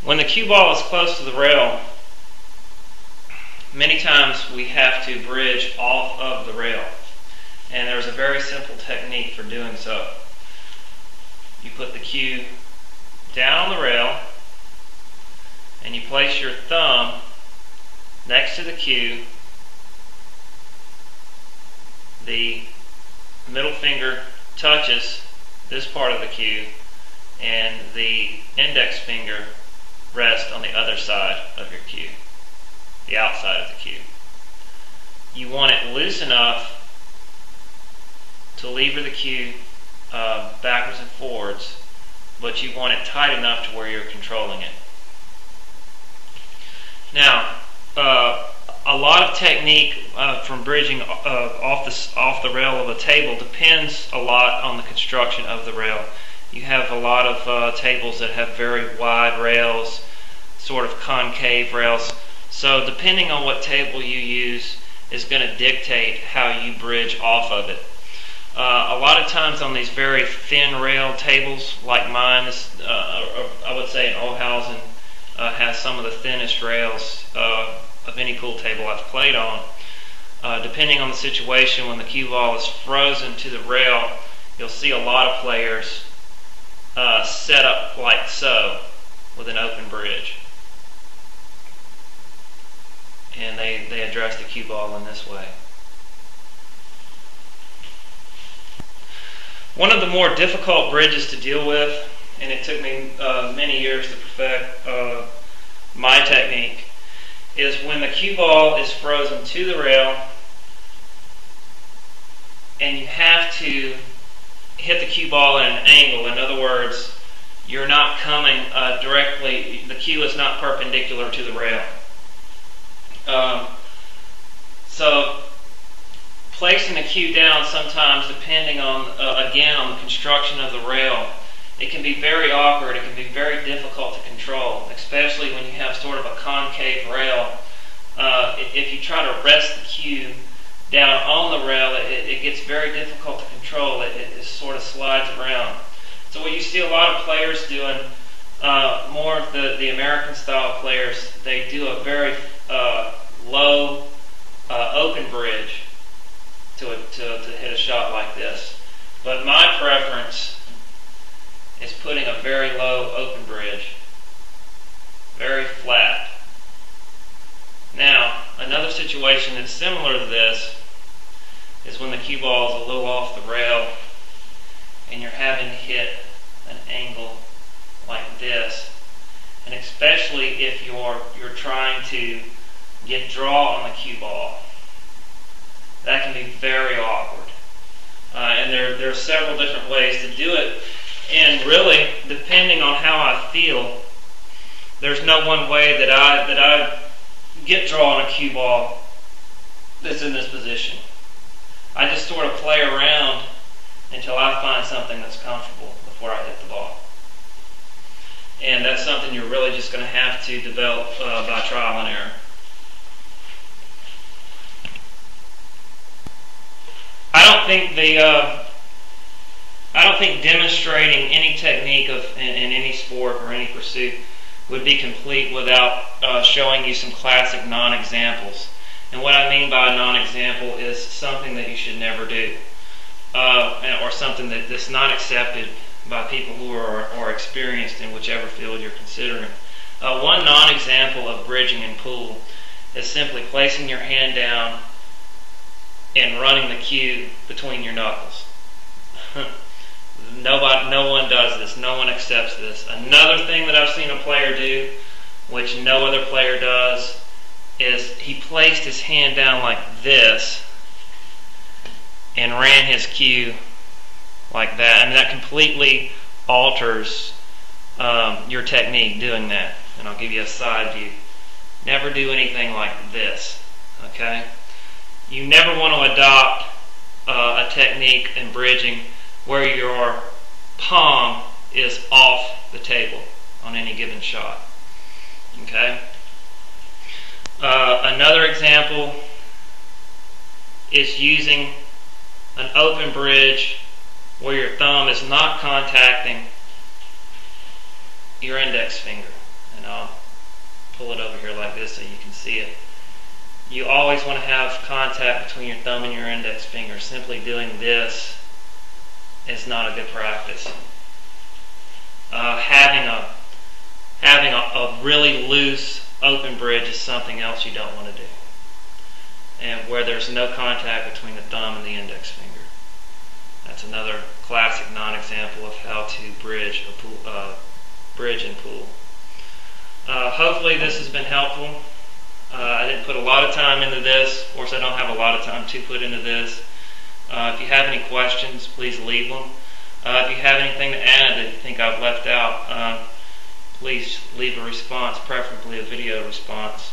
When the cue ball is close to the rail, many times we have to bridge off of the rail. And there's a very simple technique for doing so. You put the cue down on the rail and you place your thumb next to the cue. The middle finger touches this part of the cue and the index finger rests on the other side of your cue, the outside of the cue. You want it loose enough to lever the cue backwards and forwards, but you want it tight enough to where you're controlling it. Now, a lot of technique from bridging off the rail of a table depends a lot on the construction of the rail. You have a lot of tables that have very wide rails, sort of concave rails. So depending on what table you use is going to dictate how you bridge off of it. A lot of times on these very thin rail tables like mine, I would say an Ohlhausen has some of the thinnest rails of any pool table I've played on. Depending on the situation, when the cue ball is frozen to the rail, you'll see a lot of players set up like so with an open bridge. And they address the cue ball in this way. One of the more difficult bridges to deal with, and it took me many years to perfect my technique, is when the cue ball is frozen to the rail and you have to hit the cue ball at an angle. In other words, you're not coming directly, the cue is not perpendicular to the rail. So placing the cue down sometimes, depending on, again, on the construction of the rail, it can be very awkward, it can be very difficult to control, especially when you have sort of a concave rail. If you try to rest the cue down on the rail, it gets very difficult to control. It sort of slides around. So what you see a lot of players doing, more of the American style players, they do a very low open bridge to hit a shot like this. But my preference is putting a very low open bridge, very flat. Now, another situation that's similar to this is when the cue ball is a little off the rail and you're having to hit an angle like this, and especially if you're trying to get draw on the cue ball. That can be very awkward. And there are several different ways to do it, and really, depending on how I feel, there's no one way that I get draw on a cue ball that's in this position. I just sort of play around until I find something that's comfortable before I hit the ball. And that's something you're really just going to have to develop by trial and error. I don't think demonstrating any technique in any sport or any pursuit would be complete without showing you some classic non-examples. And what I mean by a non-example is something that you should never do, or something that's not accepted by people who are experienced in whichever field you're considering. One non-example of bridging in pool is simply placing your hand down and running the cue between your knuckles. No one does this. No one accepts this. Another thing that I've seen a player do, which no other player does, is he placed his hand down like this and ran his cue like that. And that completely alters your technique doing that. And I'll give you a side view. Never do anything like this. Okay? You never want to adopt a technique in bridging where your palm is off the table on any given shot. Okay? Another example is using an open bridge where your thumb is not contacting your index finger. and I'll pull it over here like this so you can see it. You always want to have contact between your thumb and your index finger. Simply doing this is not a good practice. Having a really loose open bridge is something else you don't want to do, and where there's no contact between the thumb and the index finger. That's another classic non-example of how to bridge and pull. Hopefully this has been helpful. I didn't put a lot of time into this. Of course, I don't have a lot of time to put into this. If you have any questions, please leave them. If you have anything to add that you think I've left out, please leave a response, preferably a video response.